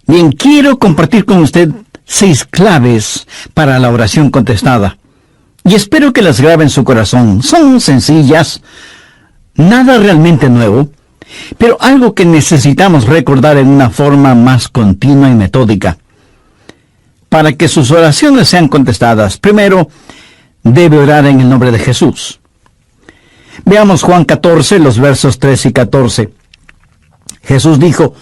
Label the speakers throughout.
Speaker 1: Bien, quiero compartir con usted 6 claves para la oración contestada. Y espero que las grabe en su corazón. Son sencillas, nada realmente nuevo, pero algo que necesitamos recordar en una forma más continua y metódica. Para que sus oraciones sean contestadas, primero, debe orar en el nombre de Jesús. Veamos Juan 14, los versos 3 y 14. Jesús dijo: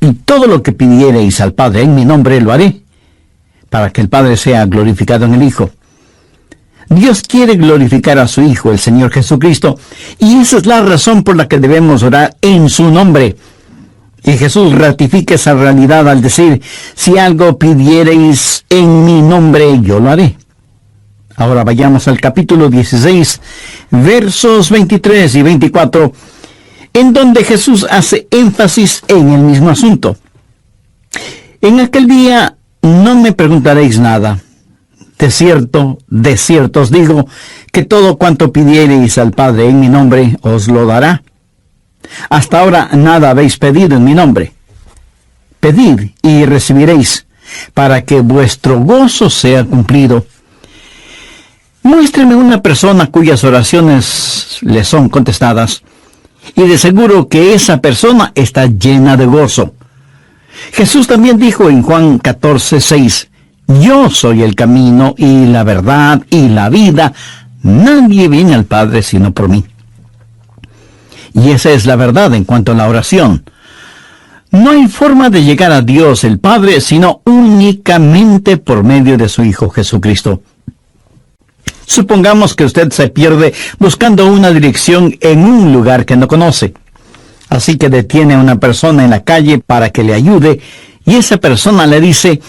Speaker 1: y todo lo que pidiereis al Padre en mi nombre lo haré, para que el Padre sea glorificado en el Hijo. Dios quiere glorificar a su Hijo, el Señor Jesucristo, y esa es la razón por la que debemos orar en su nombre. Y Jesús ratifica esa realidad al decir: si algo pidiereis en mi nombre, yo lo haré. Ahora vayamos al capítulo 16, versos 23 y 24, en donde Jesús hace énfasis en el mismo asunto. En aquel día no me preguntaréis nada. De cierto os digo, que todo cuanto pidiereis al Padre en mi nombre, os lo dará. Hasta ahora nada habéis pedido en mi nombre. Pedid y recibiréis, para que vuestro gozo sea cumplido. Muéstreme una persona cuyas oraciones le son contestadas, y de seguro que esa persona está llena de gozo. Jesús también dijo en Juan 14, 6, yo soy el camino y la verdad y la vida. Nadie viene al Padre sino por mí. Y esa es la verdad en cuanto a la oración. No hay forma de llegar a Dios el Padre sino únicamente por medio de su Hijo Jesucristo. Supongamos que usted se pierde buscando una dirección en un lugar que no conoce. Así que detiene a una persona en la calle para que le ayude, y esa persona le dice: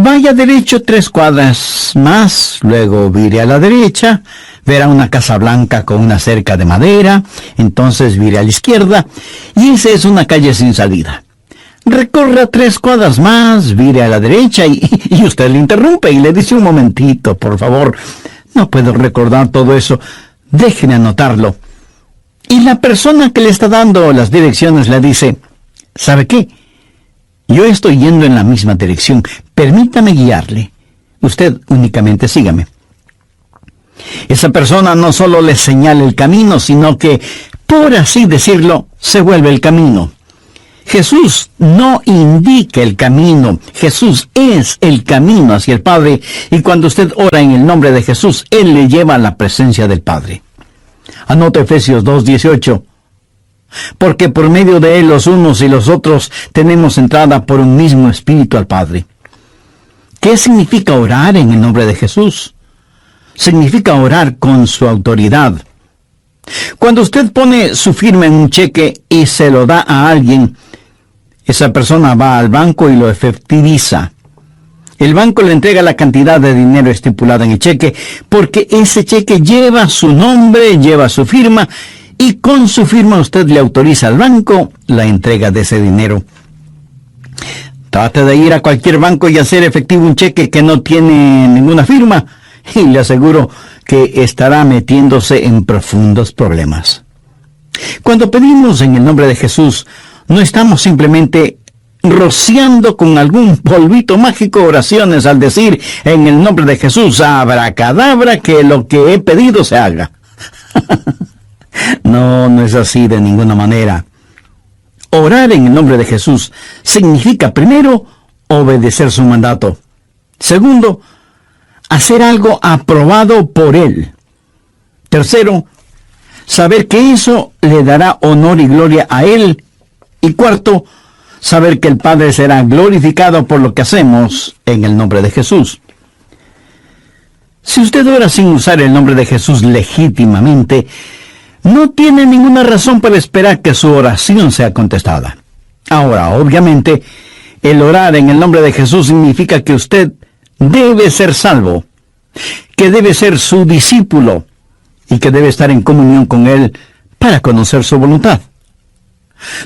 Speaker 1: vaya derecho 3 cuadras más, luego vire a la derecha, verá una casa blanca con una cerca de madera, entonces vire a la izquierda, y esa es una calle sin salida. Recorra 3 cuadras más, vire a la derecha, y usted le interrumpe y le dice: un momentito, por favor, no puedo recordar todo eso, déjeme anotarlo. Y la persona que le está dando las direcciones le dice: ¿sabe qué? Yo estoy yendo en la misma dirección, permítame guiarle. Usted únicamente sígame. Esa persona no solo le señala el camino, sino que, por así decirlo, se vuelve el camino. Jesús no indica el camino, Jesús es el camino hacia el Padre, y cuando usted ora en el nombre de Jesús, Él le lleva a la presencia del Padre. Anota Efesios 2:18. Porque por medio de Él los unos y los otros tenemos entrada por un mismo Espíritu al Padre. ¿Qué significa orar en el nombre de Jesús? Significa orar con su autoridad. Cuando usted pone su firma en un cheque y se lo da a alguien, esa persona va al banco y lo efectiviza. El banco le entrega la cantidad de dinero estipulada en el cheque, porque ese cheque lleva su nombre, lleva su firma, y con su firma usted le autoriza al banco la entrega de ese dinero. Trate de ir a cualquier banco y hacer efectivo un cheque que no tiene ninguna firma, y le aseguro que estará metiéndose en profundos problemas. Cuando pedimos en el nombre de Jesús, no estamos simplemente rociando con algún polvito mágico oraciones al decir en el nombre de Jesús: abracadabra, que lo que he pedido se haga. No es así de ninguna manera. Orar en el nombre de Jesús significa, primero, obedecer su mandato. Segundo, hacer algo aprobado por Él. Tercero, saber que eso le dará honor y gloria a Él. Y cuarto, saber que el Padre será glorificado por lo que hacemos en el nombre de Jesús. Si usted ora sin usar el nombre de Jesús legítimamente, no tiene ninguna razón para esperar que su oración sea contestada. Ahora, obviamente, el orar en el nombre de Jesús significa que usted debe ser salvo, que debe ser su discípulo y que debe estar en comunión con Él para conocer su voluntad.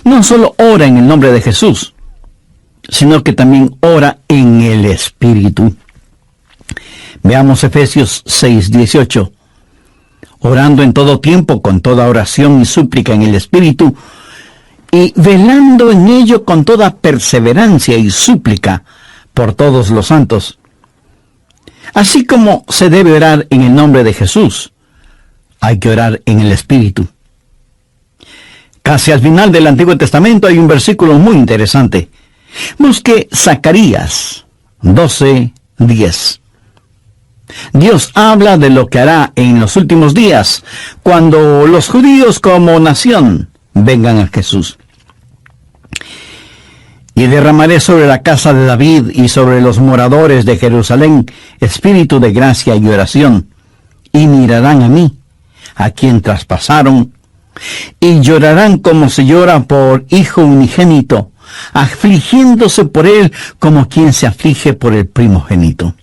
Speaker 1: No solo ora en el nombre de Jesús, sino que también ora en el Espíritu. Veamos Efesios 6:18. Orando en todo tiempo, con toda oración y súplica en el Espíritu, y velando en ello con toda perseverancia y súplica por todos los santos. Así como se debe orar en el nombre de Jesús, hay que orar en el Espíritu. Casi al final del Antiguo Testamento hay un versículo muy interesante. Busque Zacarías 12:10. Dios habla de lo que hará en los últimos días, cuando los judíos como nación vengan a Jesús. Y derramaré sobre la casa de David y sobre los moradores de Jerusalén espíritu de gracia y oración, y mirarán a mí, a quien traspasaron, y llorarán como se llora por hijo unigénito, afligiéndose por él como quien se aflige por el primogénito.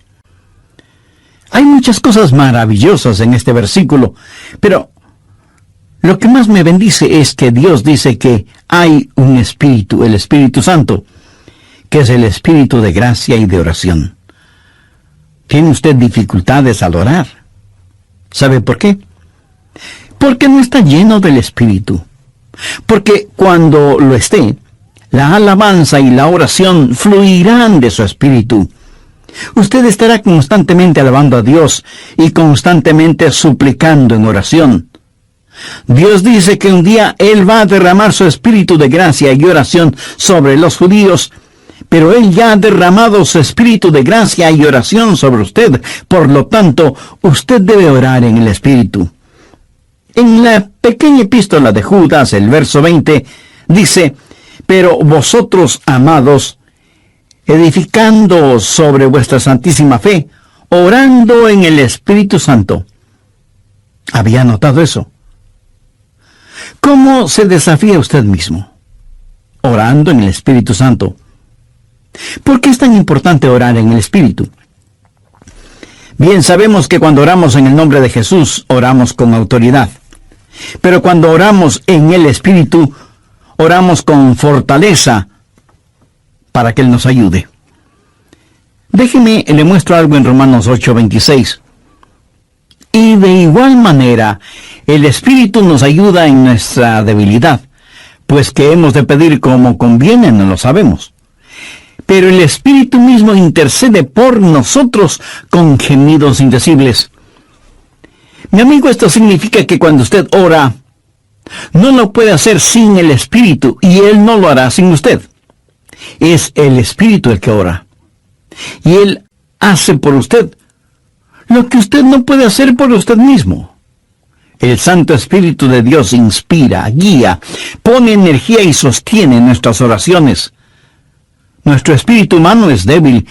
Speaker 1: Hay muchas cosas maravillosas en este versículo, pero lo que más me bendice es que Dios dice que hay un Espíritu, el Espíritu Santo, que es el Espíritu de gracia y de oración. ¿Tiene usted dificultades al orar? ¿Sabe por qué? Porque no está lleno del Espíritu. Porque cuando lo esté, la alabanza y la oración fluirán de su Espíritu. Usted estará constantemente alabando a Dios y constantemente suplicando en oración. Dios dice que un día Él va a derramar su espíritu de gracia y oración sobre los judíos, pero Él ya ha derramado su espíritu de gracia y oración sobre usted. Por lo tanto, usted debe orar en el Espíritu. En la pequeña epístola de Judas, el verso 20, dice: pero vosotros, amados, edificando sobre vuestra santísima fe, orando en el Espíritu Santo. ¿Había notado eso? ¿Cómo se desafía usted mismo? Orando en el Espíritu Santo. ¿Por qué es tan importante orar en el Espíritu? Bien, sabemos que cuando oramos en el nombre de Jesús, oramos con autoridad. Pero cuando oramos en el Espíritu, oramos con fortaleza para que Él nos ayude. Déjeme, le muestro algo en Romanos 8:26. Y de igual manera, el Espíritu nos ayuda en nuestra debilidad, pues que hemos de pedir como conviene, no lo sabemos. Pero el Espíritu mismo intercede por nosotros con gemidos indecibles. Mi amigo, esto significa que cuando usted ora, no lo puede hacer sin el Espíritu, y Él no lo hará sin usted. Es el Espíritu el que ora. Y Él hace por usted lo que usted no puede hacer por usted mismo. El Santo Espíritu de Dios inspira, guía, pone energía y sostiene nuestras oraciones. Nuestro espíritu humano es débil,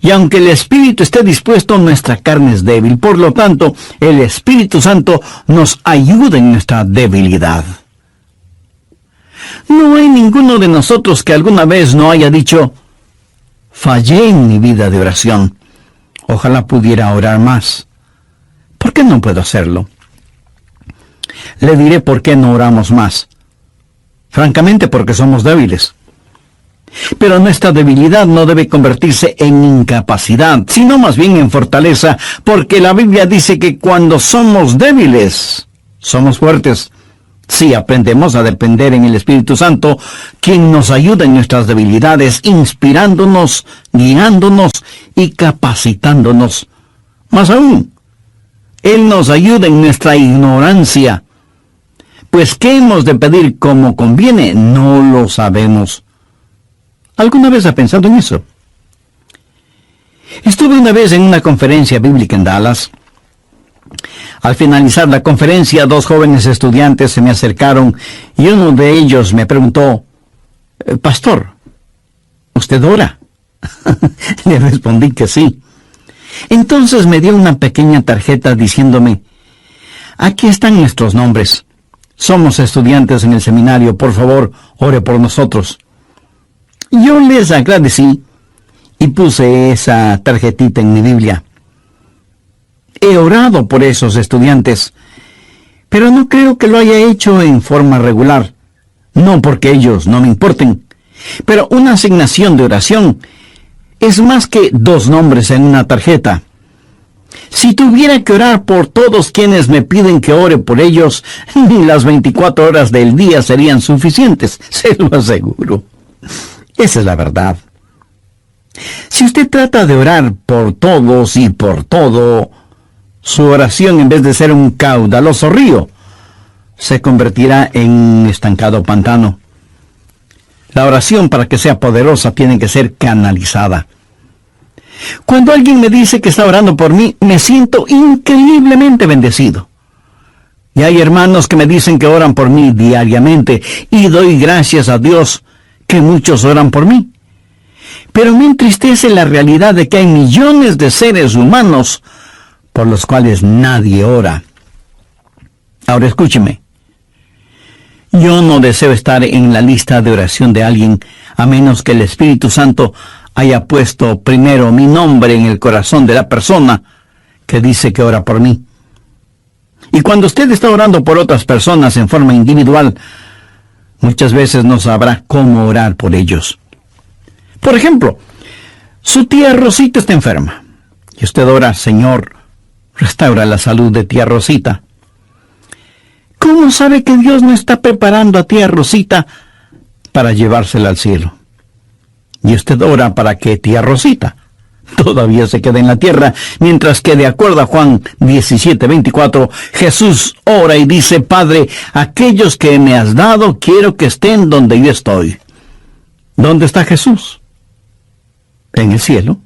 Speaker 1: y aunque el Espíritu esté dispuesto, nuestra carne es débil. Por lo tanto, el Espíritu Santo nos ayuda en nuestra debilidad. No hay ninguno de nosotros que alguna vez no haya dicho: fallé en mi vida de oración. Ojalá pudiera orar más. ¿Por qué no puedo hacerlo? Le diré por qué no oramos más. Francamente, porque somos débiles. Pero nuestra debilidad no debe convertirse en incapacidad, sino más bien en fortaleza, porque la Biblia dice que cuando somos débiles, somos fuertes. Si aprendemos a depender en el Espíritu Santo, quien nos ayuda en nuestras debilidades, inspirándonos, guiándonos y capacitándonos. Más aún, Él nos ayuda en nuestra ignorancia. Pues ¿qué hemos de pedir como conviene? No lo sabemos. ¿Alguna vez ha pensado en eso? Estuve una vez en una conferencia bíblica en Dallas. Al finalizar la conferencia, 2 jóvenes estudiantes se me acercaron y uno de ellos me preguntó: Pastor, ¿usted ora? Le respondí que sí. Entonces me dio una pequeña tarjeta diciéndome: aquí están nuestros nombres. Somos estudiantes en el seminario, por favor, ore por nosotros. Yo les agradecí y puse esa tarjetita en mi Biblia. He orado por esos estudiantes, pero no creo que lo haya hecho en forma regular. No porque ellos no me importen, pero una asignación de oración es más que 2 nombres en una tarjeta. Si tuviera que orar por todos quienes me piden que ore por ellos, ni las 24 horas del día serían suficientes, se lo aseguro. Esa es la verdad. Si usted trata de orar por todos y por todo, su oración, en vez de ser un caudaloso río, se convertirá en un estancado pantano. La oración, para que sea poderosa, tiene que ser canalizada. Cuando alguien me dice que está orando por mí, me siento increíblemente bendecido. Y hay hermanos que me dicen que oran por mí diariamente, y doy gracias a Dios que muchos oran por mí. Pero me entristece la realidad de que hay millones de seres humanos por los cuales nadie ora. Ahora escúcheme. Yo no deseo estar en la lista de oración de alguien, a menos que el Espíritu Santo haya puesto primero mi nombre en el corazón de la persona que dice que ora por mí. Y cuando usted está orando por otras personas en forma individual, muchas veces no sabrá cómo orar por ellos. Por ejemplo, su tía Rosita está enferma, y usted ora: Señor, restaura la salud de tía Rosita. ¿Cómo sabe que Dios no está preparando a tía Rosita para llevársela al cielo? Y usted ora para que tía Rosita todavía se quede en la tierra, mientras que, de acuerdo a Juan 17:24, Jesús ora y dice: Padre, aquellos que me has dado, quiero que estén donde yo estoy. ¿Dónde está Jesús? En el cielo.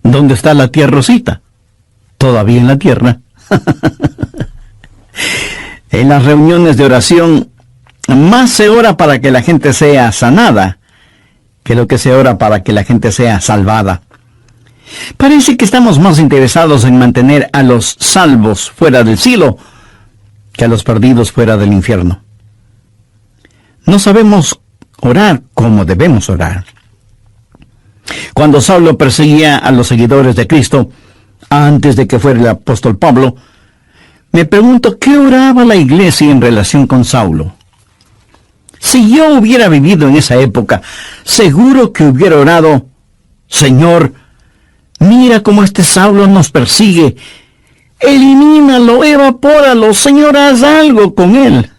Speaker 1: ¿Dónde está la tía Rosita? Todavía en la tierra. En las reuniones de oración, más se ora para que la gente sea sanada que lo que se ora para que la gente sea salvada. Parece que estamos más interesados en mantener a los salvos fuera del cielo que a los perdidos fuera del infierno. No sabemos orar como debemos orar. Cuando Saulo perseguía a los seguidores de Cristo, antes de que fuera el apóstol Pablo, me pregunto qué oraba la iglesia en relación con Saulo. Si yo hubiera vivido en esa época, seguro que hubiera orado: Señor, mira cómo este Saulo nos persigue. Elimínalo, evapóralo, Señor, haz algo con él.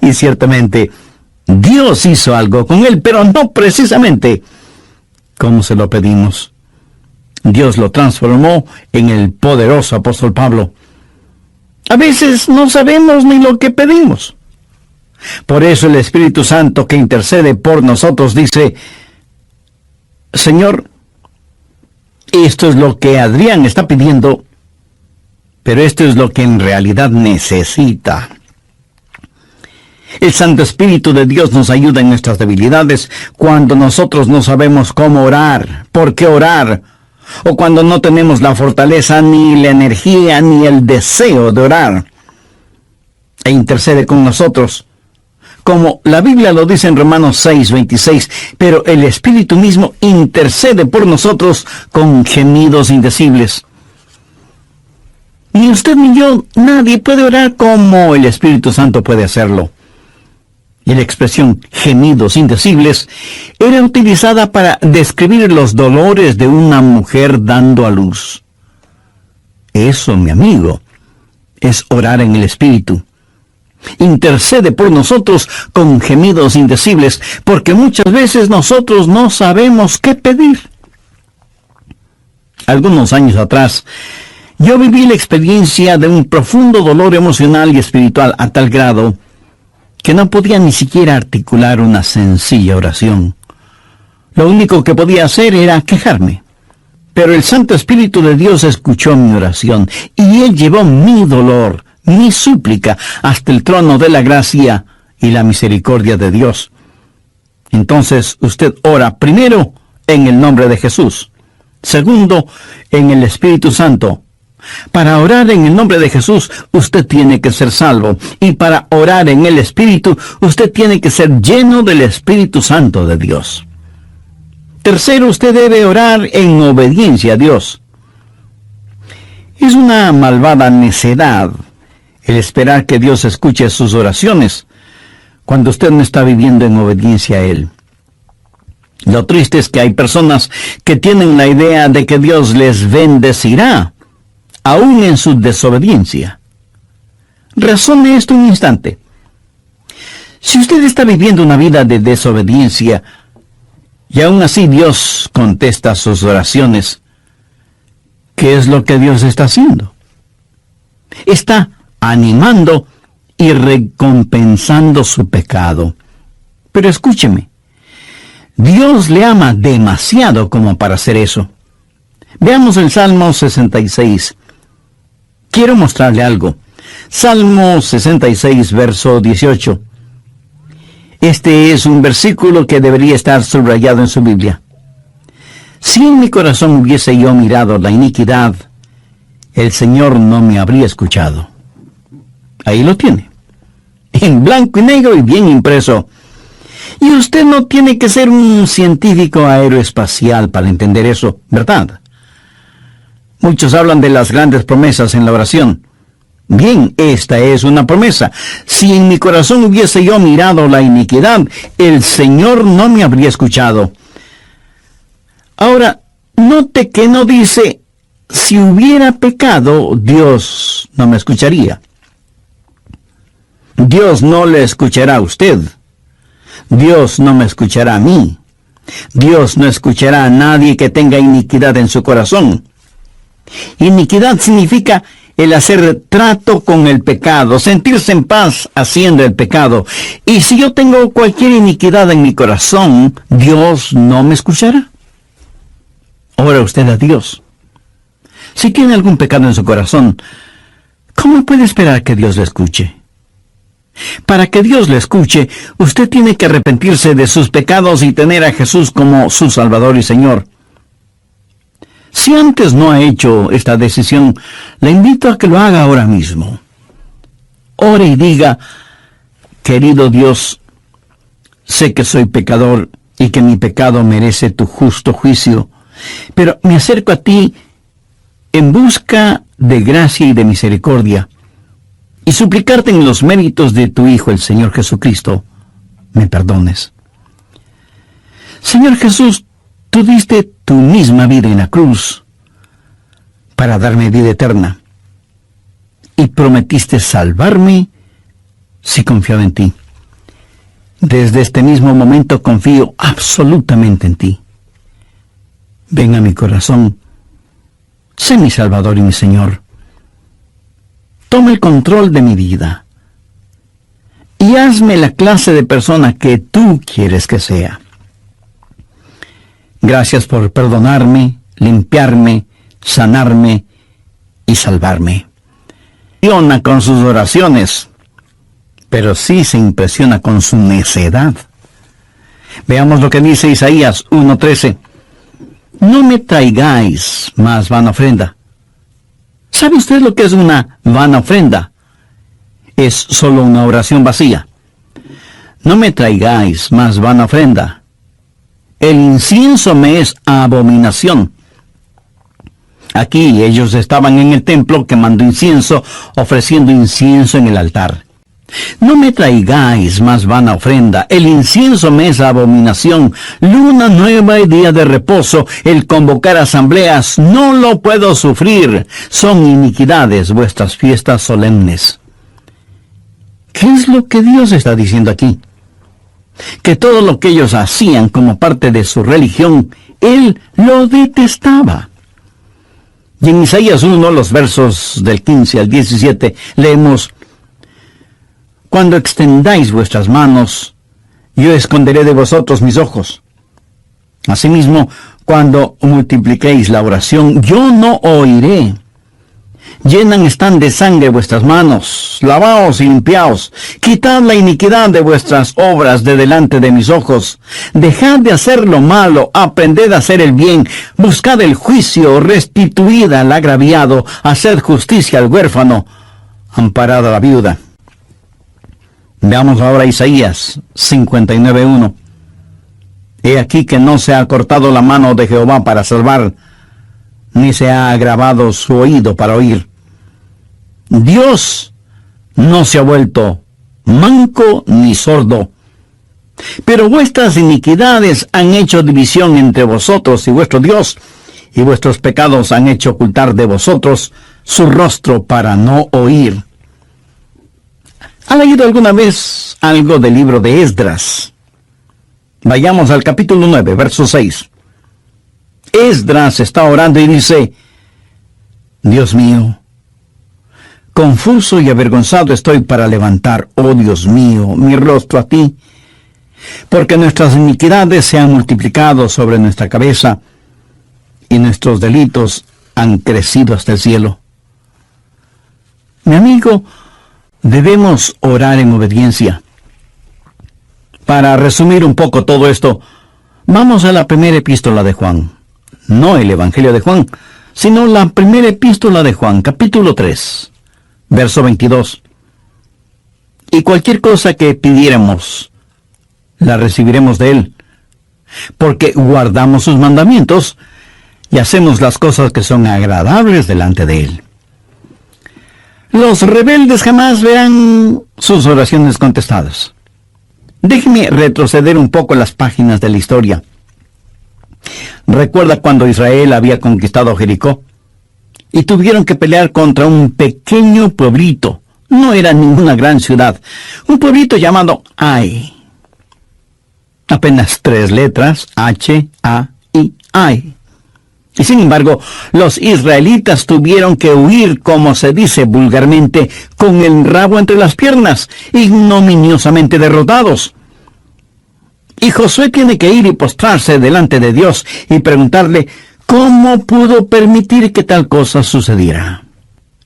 Speaker 1: Y ciertamente, Dios hizo algo con él, pero no precisamente como se lo pedimos. Dios lo transformó en el poderoso apóstol Pablo. A veces no sabemos ni lo que pedimos. Por eso el Espíritu Santo, que intercede por nosotros, dice: Señor, esto es lo que Adrián está pidiendo, pero esto es lo que en realidad necesita. El Santo Espíritu de Dios nos ayuda en nuestras debilidades, cuando nosotros no sabemos cómo orar, por qué orar, o cuando no tenemos la fortaleza, ni la energía, ni el deseo de orar. E intercede con nosotros, como la Biblia lo dice en Romanos 6:26, pero el Espíritu mismo intercede por nosotros con gemidos indecibles. Ni usted ni yo, nadie puede orar como el Espíritu Santo puede hacerlo. Y la expresión gemidos indecibles era utilizada para describir los dolores de una mujer dando a luz. Eso, mi amigo, es orar en el Espíritu. Intercede por nosotros con gemidos indecibles, porque muchas veces nosotros no sabemos qué pedir. Algunos años atrás, yo viví la experiencia de un profundo dolor emocional y espiritual a tal grado que no podía ni siquiera articular una sencilla oración. Lo único que podía hacer era quejarme. Pero el Santo Espíritu de Dios escuchó mi oración, y Él llevó mi dolor, mi súplica, hasta el trono de la gracia y la misericordia de Dios. Entonces usted ora primero en el nombre de Jesús, segundo en el Espíritu Santo. Para orar en el nombre de Jesús, usted tiene que ser salvo. Y para orar en el Espíritu, usted tiene que ser lleno del Espíritu Santo de Dios. Tercero, usted debe orar en obediencia a Dios. Es una malvada necedad el esperar que Dios escuche sus oraciones cuando usted no está viviendo en obediencia a Él. Lo triste es que hay personas que tienen la idea de que Dios les bendecirá, aún en su desobediencia. Razone esto un instante. Si usted está viviendo una vida de desobediencia, y aún así Dios contesta sus oraciones, ¿qué es lo que Dios está haciendo? Está animando y recompensando su pecado. Pero escúcheme, Dios le ama demasiado como para hacer eso. Veamos el Salmo 66. Quiero mostrarle algo. Salmo 66, verso 18. Este es un versículo que debería estar subrayado en su Biblia. Si en mi corazón hubiese yo mirado la iniquidad, el Señor no me habría escuchado. Ahí lo tiene, en blanco y negro y bien impreso. Y usted no tiene que ser un científico aeroespacial para entender eso, ¿verdad? Muchos hablan de las grandes promesas en la oración. Bien, esta es una promesa. Si en mi corazón hubiese yo mirado la iniquidad, el Señor no me habría escuchado. Ahora, note que no dice, si hubiera pecado, Dios no me escucharía. Dios no le escuchará a usted. Dios no me escuchará a mí. Dios no escuchará a nadie que tenga iniquidad en su corazón. Iniquidad significa el hacer trato con el pecado, sentirse en paz haciendo el pecado. Y si yo tengo cualquier iniquidad en mi corazón, Dios no me escuchará. Ora usted a Dios. Si tiene algún pecado en su corazón, ¿cómo puede esperar que Dios le escuche? Para que Dios le escuche, usted tiene que arrepentirse de sus pecados y tener a Jesús como su Salvador y Señor. Si antes no ha hecho esta decisión, le invito a que lo haga ahora mismo. Ore y diga, querido Dios, sé que soy pecador y que mi pecado merece tu justo juicio, pero me acerco a ti en busca de gracia y de misericordia, y suplicarte en los méritos de tu Hijo, el Señor Jesucristo, me perdones. Señor Jesús, tú diste tu misma vida en la cruz para darme vida eterna, y prometiste salvarme si confiaba en ti. Desde este mismo momento confío absolutamente en ti. Ven a mi corazón, sé mi Salvador y mi Señor. Toma el control de mi vida y hazme la clase de persona que tú quieres que sea. Gracias por perdonarme, limpiarme, sanarme y salvarme. Impresiona con sus oraciones, pero sí se impresiona con su necedad. Veamos lo que dice Isaías 1:13. No me traigáis más vana ofrenda. ¿Sabe usted lo que es una vana ofrenda? Es solo una oración vacía. No me traigáis más vana ofrenda. El incienso me es abominación. Aquí ellos estaban en el templo quemando incienso, ofreciendo incienso en el altar. No me traigáis más vana ofrenda, el incienso me es abominación, luna nueva y día de reposo, el convocar asambleas, no lo puedo sufrir, son iniquidades vuestras fiestas solemnes. ¿Qué es lo que Dios está diciendo aquí? Que todo lo que ellos hacían como parte de su religión, Él lo detestaba. Y en Isaías 1, los versos del 15 al 17, leemos: Cuando extendáis vuestras manos, yo esconderé de vosotros mis ojos. Asimismo, cuando multipliquéis la oración, yo no oiré. Llenan están de sangre vuestras manos, lavaos y limpiaos, quitad la iniquidad de vuestras obras de delante de mis ojos, dejad de hacer lo malo, aprended a hacer el bien, buscad el juicio, restituid al agraviado, haced justicia al huérfano, amparad a la viuda. Veamos ahora Isaías 59:1. He aquí que no se ha cortado la mano de Jehová para salvar, ni se ha agravado su oído para oír. Dios no se ha vuelto manco ni sordo, Pero vuestras iniquidades han hecho división entre vosotros y vuestro Dios, y vuestros pecados han hecho ocultar de vosotros su rostro para no oír. ¿Ha leído alguna vez algo del libro de Esdras? Vayamos al capítulo 9, verso 6. Esdras está orando y dice: Dios mío, confuso y avergonzado estoy para levantar, oh Dios mío, mi rostro a ti, porque nuestras iniquidades se han multiplicado sobre nuestra cabeza, y nuestros delitos han crecido hasta el cielo. Mi amigo, debemos orar en obediencia. Para resumir un poco todo esto, vamos a la primera epístola de Juan. No el Evangelio de Juan, sino la primera epístola de Juan, capítulo 3, verso 22. Y cualquier cosa que pidiéramos, la recibiremos de Él, porque guardamos sus mandamientos y hacemos las cosas que son agradables delante de Él. Los rebeldes jamás verán sus oraciones contestadas. Déjeme retroceder un poco las páginas de la historia. ¿Recuerda cuando Israel había conquistado Jericó? Y tuvieron que pelear contra un pequeño pueblito. No era ninguna gran ciudad. Un pueblito llamado Ai. Apenas 3 letras, H-A-I, Ai. Y sin embargo, los israelitas tuvieron que huir, como se dice vulgarmente, con el rabo entre las piernas, ignominiosamente derrotados. Y Josué tiene que ir y postrarse delante de Dios y preguntarle cómo pudo permitir que tal cosa sucediera.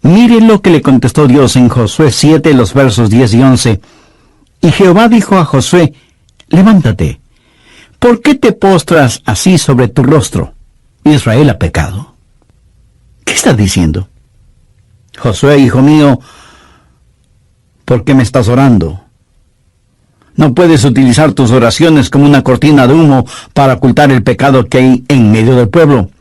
Speaker 1: Mire lo que le contestó Dios en Josué 7, los versos 10 y 11. Y Jehová dijo a Josué: levántate, ¿por qué te postras así sobre tu rostro? Israel ha pecado. ¿Qué está diciendo? Josué, hijo mío, ¿por qué me estás orando? No puedes utilizar tus oraciones como una cortina de humo para ocultar el pecado que hay en medio del pueblo.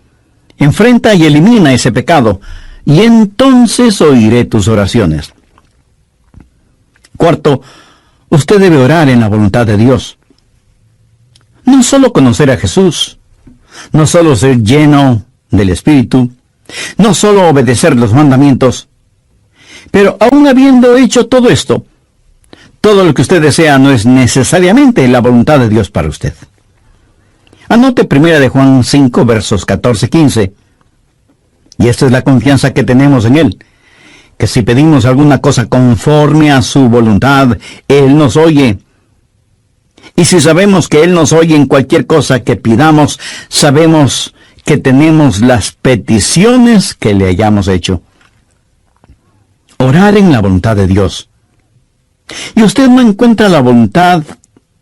Speaker 1: Enfrenta y elimina ese pecado, y entonces oiré tus oraciones. Cuarto, usted debe orar en la voluntad de Dios. No solo conocer a Jesús, no solo ser lleno del Espíritu, no solo obedecer los mandamientos, pero aún habiendo hecho todo esto, todo lo que usted desea no es necesariamente la voluntad de Dios para usted. Anote 1 de Juan 5, versos 14-15. Y esta es la confianza que tenemos en Él, que si pedimos alguna cosa conforme a su voluntad, Él nos oye. Y si sabemos que Él nos oye en cualquier cosa que pidamos, sabemos que tenemos las peticiones que le hayamos hecho. Orar en la voluntad de Dios. Y usted no encuentra la voluntad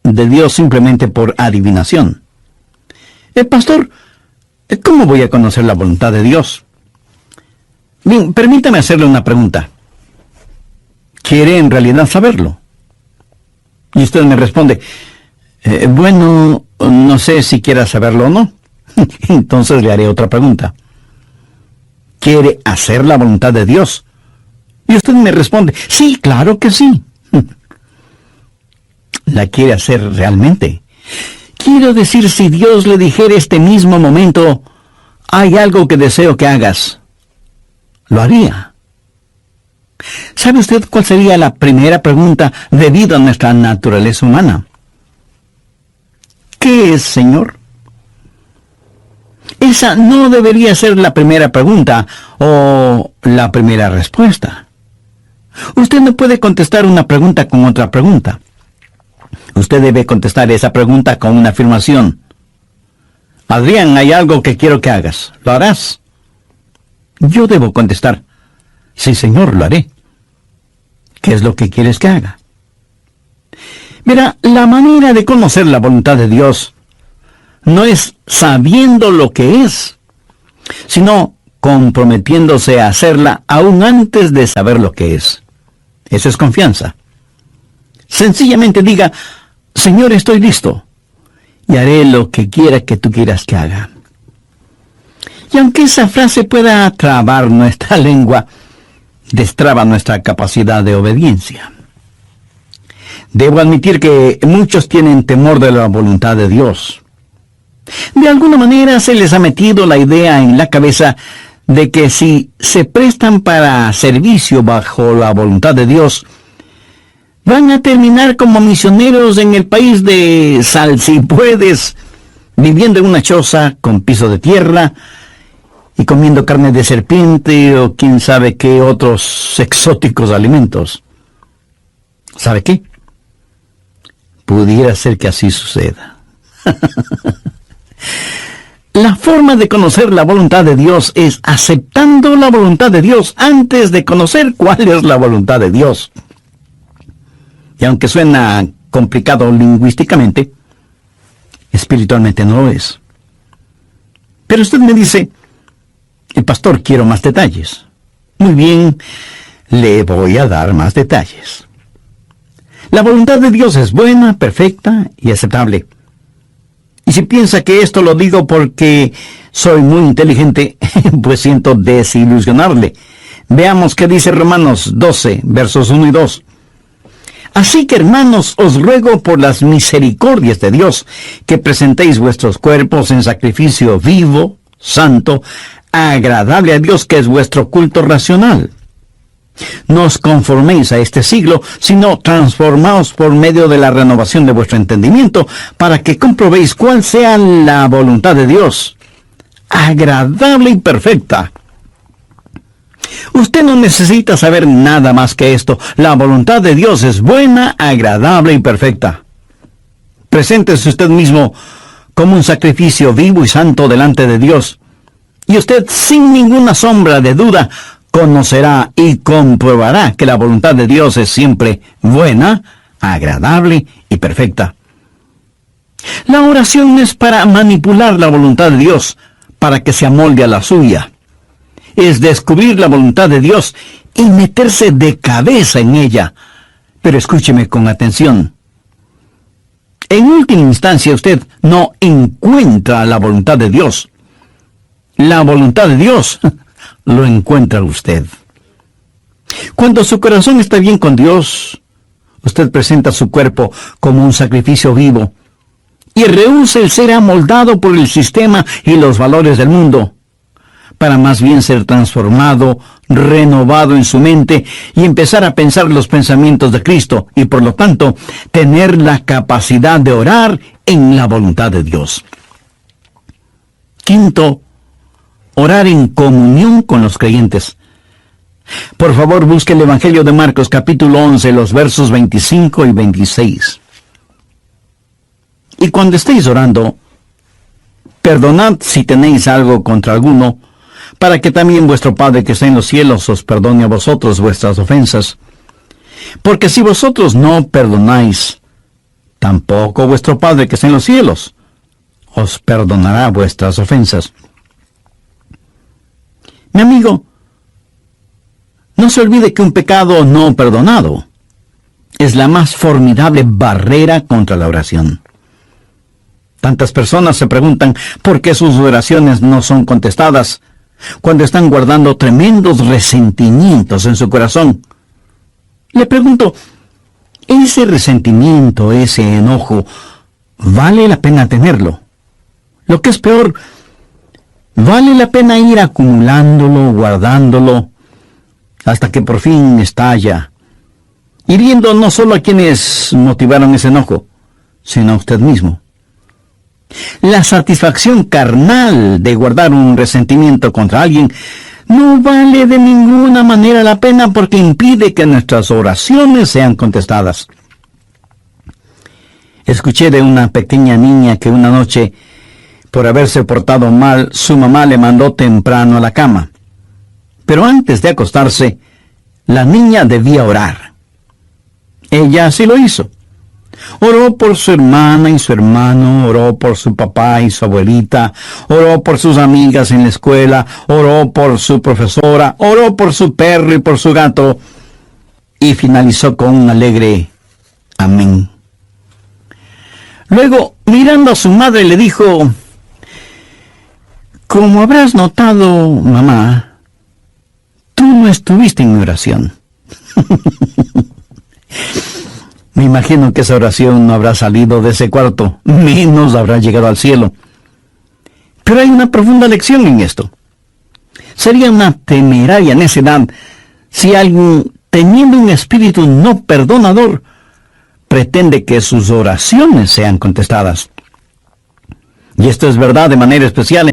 Speaker 1: de Dios simplemente por adivinación. Pastor, ¿cómo voy a conocer la voluntad de Dios? Bien, permítame hacerle una pregunta. ¿Quiere en realidad saberlo? Y usted me responde: bueno, no sé si quiera saberlo o no. Entonces le haré otra pregunta. ¿Quiere hacer la voluntad de Dios? Y usted me responde: sí, claro que sí. ¿La quiere hacer realmente? Quiero decir, si Dios le dijera este mismo momento: hay algo que deseo que hagas, ¿lo haría? ¿Sabe usted cuál sería la primera pregunta debido a nuestra naturaleza humana? ¿Qué es, Señor? Esa no debería ser la primera pregunta o la primera respuesta. Usted no puede contestar una pregunta con otra pregunta. Usted debe contestar esa pregunta con una afirmación. Adrián, hay algo que quiero que hagas. ¿Lo harás? Yo debo contestar: sí, Señor, lo haré. ¿Qué es lo que quieres que haga? Mira, la manera de conocer la voluntad de Dios no es sabiendo lo que es, sino comprometiéndose a hacerla aún antes de saber lo que es. Eso es confianza. Sencillamente diga: Señor, estoy listo, y haré lo que quiera que tú quieras que haga. Y aunque esa frase pueda trabar nuestra lengua, destraba nuestra capacidad de obediencia. Debo admitir que muchos tienen temor de la voluntad de Dios. De alguna manera se les ha metido la idea en la cabeza de que si se prestan para servicio bajo la voluntad de Dios, van a terminar como misioneros en el país de Salsipuedes, viviendo en una choza con piso de tierra y comiendo carne de serpiente o quién sabe qué otros exóticos alimentos. ¿Sabe qué? Pudiera ser que así suceda. La forma de conocer la voluntad de Dios es aceptando la voluntad de Dios antes de conocer cuál es la voluntad de Dios. Y aunque suena complicado lingüísticamente, espiritualmente no lo es. Pero usted me dice, el pastor, quiero más detalles. Muy bien, le voy a dar más detalles. La voluntad de Dios es buena, perfecta y aceptable. Y si piensa que esto lo digo porque soy muy inteligente, pues siento desilusionarle. Veamos qué dice Romanos 12, versos 1 y 2. Así que, hermanos, os ruego por las misericordias de Dios, que presentéis vuestros cuerpos en sacrificio vivo, santo, agradable a Dios, que es vuestro culto racional. No os conforméis a este siglo, sino transformaos por medio de la renovación de vuestro entendimiento, para que comprobéis cuál sea la voluntad de Dios, agradable y perfecta. Usted no necesita saber nada más que esto. La voluntad de Dios es buena, agradable y perfecta. Preséntese usted mismo como un sacrificio vivo y santo delante de Dios, y usted, sin ninguna sombra de duda, conocerá y comprobará que la voluntad de Dios es siempre buena, agradable y perfecta. La oración es para manipular la voluntad de Dios, para que se amolde a la suya. Es descubrir la voluntad de Dios y meterse de cabeza en ella. Pero escúcheme con atención. En última instancia, usted no encuentra la voluntad de Dios. La voluntad de Dios lo encuentra usted. Cuando su corazón está bien con Dios, usted presenta su cuerpo como un sacrificio vivo y rehúsa el ser amoldado por el sistema y los valores del mundo, para más bien ser transformado, renovado en su mente y empezar a pensar los pensamientos de Cristo y, por lo tanto, tener la capacidad de orar en la voluntad de Dios. Quinto, orar en comunión con los creyentes. Por favor, busque el Evangelio de Marcos, capítulo 11, los versos 25 y 26. Y cuando estéis orando, perdonad si tenéis algo contra alguno, para que también vuestro Padre que está en los cielos os perdone a vosotros vuestras ofensas. Porque si vosotros no perdonáis, tampoco vuestro Padre que está en los cielos os perdonará vuestras ofensas. Mi amigo, no se olvide que un pecado no perdonado es la más formidable barrera contra la oración. Tantas personas se preguntan por qué sus oraciones no son contestadas cuando están guardando tremendos resentimientos en su corazón. Le pregunto, ¿ese resentimiento, ese enojo, vale la pena tenerlo? Lo que es peor, ¿vale la pena ir acumulándolo, guardándolo, hasta que por fin estalla, hiriendo no solo a quienes motivaron ese enojo, sino a usted mismo? La satisfacción carnal de guardar un resentimiento contra alguien no vale de ninguna manera la pena, porque impide que nuestras oraciones sean contestadas. Escuché de una pequeña niña que una noche, por haberse portado mal, su mamá le mandó temprano a la cama. Pero antes de acostarse, la niña debía orar. Ella así lo hizo. Oró por su hermana y su hermano, oró por su papá y su abuelita, oró por sus amigas en la escuela, oró por su profesora, oró por su perro y por su gato, y finalizó con un alegre amén. Luego, mirando a su madre, le dijo: como habrás notado, mamá, tú no estuviste en mi oración. Me imagino que esa oración no habrá salido de ese cuarto, menos habrá llegado al cielo. Pero hay una profunda lección en esto. Sería una temeraria necedad si alguien, teniendo un espíritu no perdonador, pretende que sus oraciones sean contestadas. Y esto es verdad de manera especial.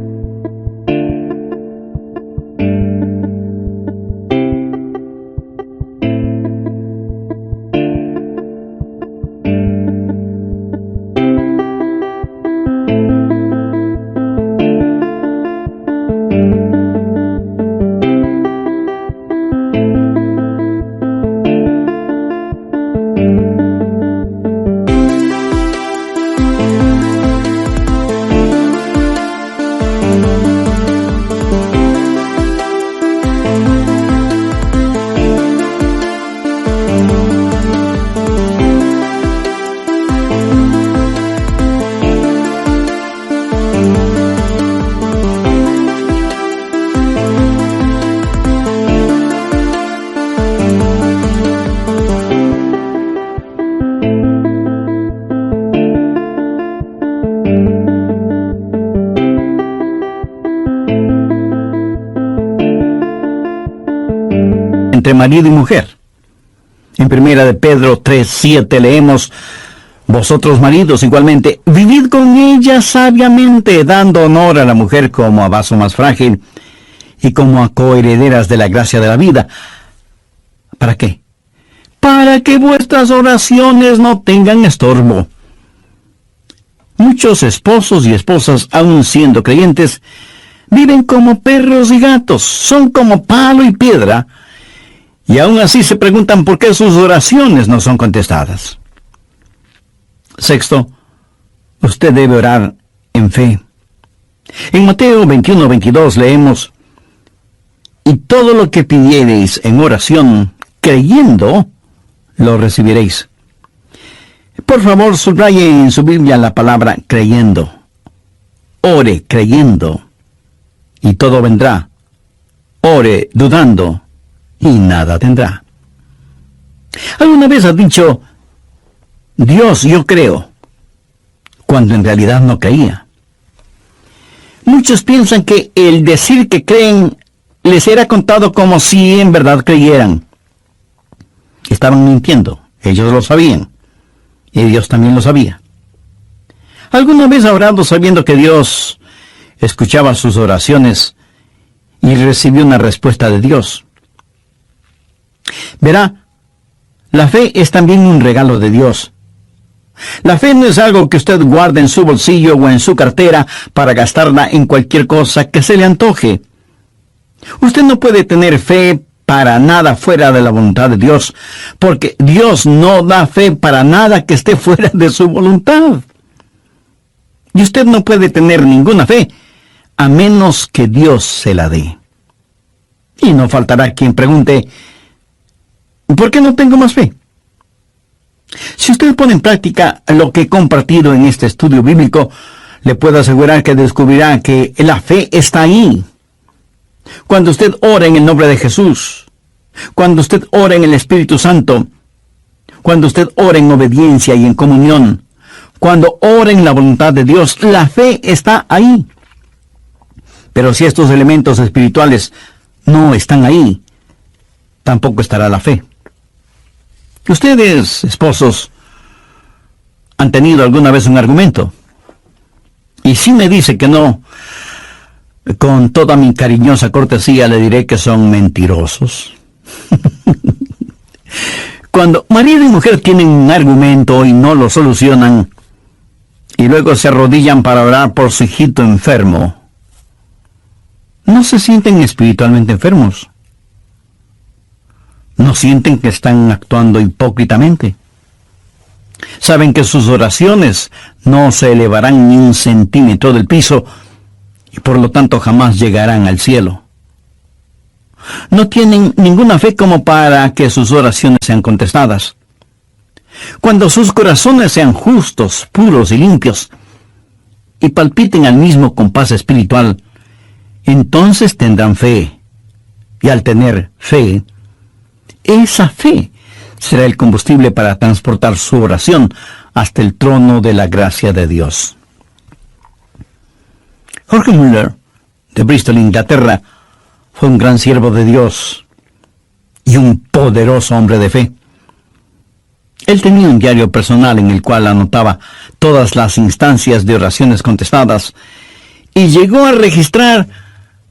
Speaker 1: Entre marido y mujer. En primera de Pedro 3:7 leemos: vosotros maridos igualmente, vivid con ella sabiamente, dando honor a la mujer como a vaso más frágil y como a coherederas de la gracia de la vida. ¿Para qué? Para que vuestras oraciones no tengan estorbo. Muchos esposos y esposas, aun siendo creyentes, viven como perros y gatos, son como palo y piedra, y aún así se preguntan por qué sus oraciones no son contestadas. Sexto, usted debe orar en fe. En Mateo 21:22 leemos: y todo lo que pidiereis en oración, creyendo, lo recibiréis. Por favor, subraye en su Biblia la palabra creyendo. Ore creyendo, y todo vendrá. Ore dudando, y nada tendrá. ¿Alguna vez has dicho: Dios, yo creo, cuando en realidad no creía? Muchos piensan que el decir que creen les era contado como si en verdad creyeran. Estaban mintiendo, ellos lo sabían, y Dios también lo sabía. ¿Alguna vez ha orado sabiendo que Dios escuchaba sus oraciones y recibió una respuesta de Dios? Verá, la fe es también un regalo de Dios. La fe no es algo que usted guarde en su bolsillo o en su cartera para gastarla en cualquier cosa que se le antoje. Usted no puede tener fe para nada fuera de la voluntad de Dios, porque Dios no da fe para nada que esté fuera de su voluntad. Y usted no puede tener ninguna fe a menos que Dios se la dé. Y no faltará quien pregunte: ¿por qué no tengo más fe? Si usted pone en práctica lo que he compartido en este estudio bíblico, le puedo asegurar que descubrirá que la fe está ahí. Cuando usted ora en el nombre de Jesús, cuando usted ora en el Espíritu Santo, cuando usted ora en obediencia y en comunión, cuando ora en la voluntad de Dios, la fe está ahí. Pero si estos elementos espirituales no están ahí, tampoco estará la fe. Ustedes, esposos, han tenido alguna vez un argumento. Y si me dice que no, con toda mi cariñosa cortesía le diré que son mentirosos. Cuando marido y mujer tienen un argumento y no lo solucionan, y luego se arrodillan para orar por su hijito enfermo, ¿no se sienten espiritualmente enfermos? ¿No sienten que están actuando hipócritamente? Saben que sus oraciones no se elevarán ni un centímetro del piso y por lo tanto jamás llegarán al cielo. No tienen ninguna fe como para que sus oraciones sean contestadas. Cuando sus corazones sean justos, puros y limpios, y palpiten al mismo compás espiritual, entonces tendrán fe. Y al tener fe, esa fe será el combustible para transportar su oración hasta el trono de la gracia de Dios. Jorge Mueller, de Bristol, Inglaterra, fue un gran siervo de Dios y un poderoso hombre de fe. Él tenía un diario personal en el cual anotaba todas las instancias de oraciones contestadas y llegó a registrar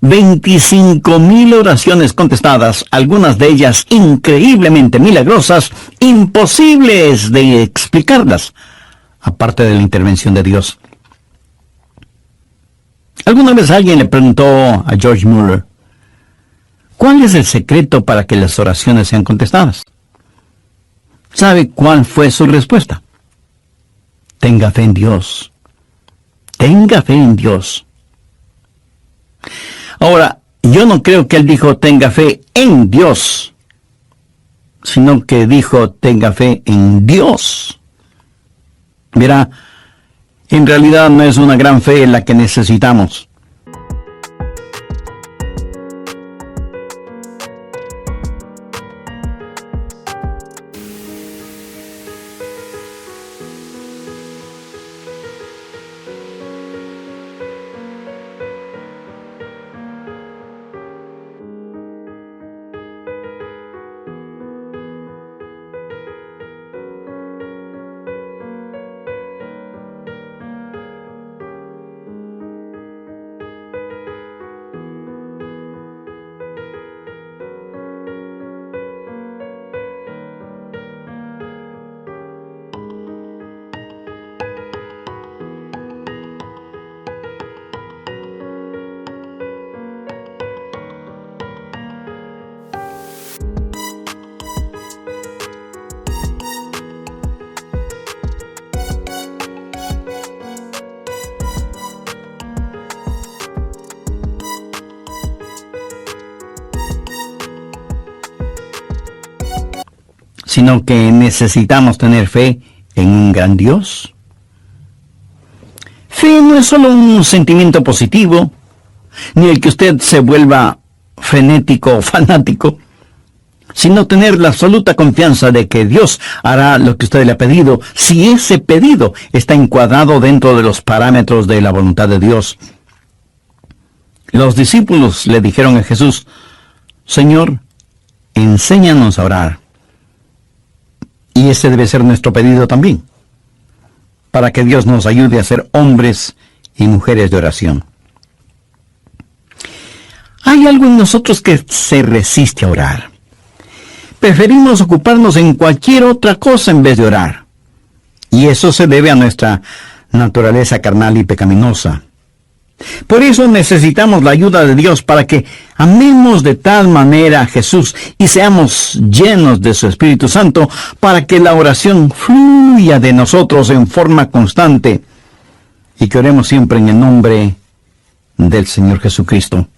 Speaker 1: 25,000 oraciones contestadas, algunas de ellas increíblemente milagrosas, imposibles de explicarlas, aparte de la intervención de Dios. Alguna vez alguien le preguntó a George Mueller, ¿cuál es el secreto para que las oraciones sean contestadas? ¿Sabe cuál fue su respuesta? Tenga fe en Dios. Tenga fe en Dios. Ahora, yo no creo que él dijo tenga fe en Dios, sino que dijo tenga fe en Dios. Verá, en realidad no es una gran fe la que necesitamos. Sino que necesitamos tener fe en un gran Dios. Fe no es solo un sentimiento positivo, ni el que usted se vuelva frenético o fanático, sino tener la absoluta confianza de que Dios hará lo que usted le ha pedido, si ese pedido está encuadrado dentro de los parámetros de la voluntad de Dios. Los discípulos le dijeron a Jesús, Señor, enséñanos a orar. Y ese debe ser nuestro pedido también, para que Dios nos ayude a ser hombres y mujeres de oración. Hay algo en nosotros que se resiste a orar. Preferimos ocuparnos en cualquier otra cosa en vez de orar. Y eso se debe a nuestra naturaleza carnal y pecaminosa. Por eso necesitamos la ayuda de Dios para que amemos de tal manera a Jesús y seamos llenos de su Espíritu Santo para que la oración fluya de nosotros en forma constante y que oremos siempre en el nombre del Señor Jesucristo.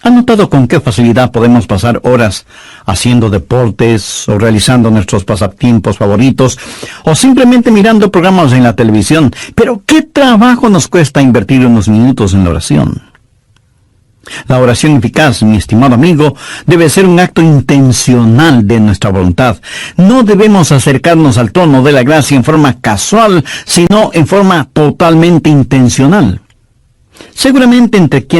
Speaker 1: ¿Han notado con qué facilidad podemos pasar horas haciendo deportes o realizando nuestros pasatiempos favoritos o simplemente mirando programas en la televisión? Pero ¿qué trabajo nos cuesta invertir unos minutos en la oración? La oración eficaz, mi estimado amigo, debe ser un acto intencional de nuestra voluntad. No debemos acercarnos al trono de la gracia en forma casual, sino en forma totalmente intencional. Seguramente entre quienes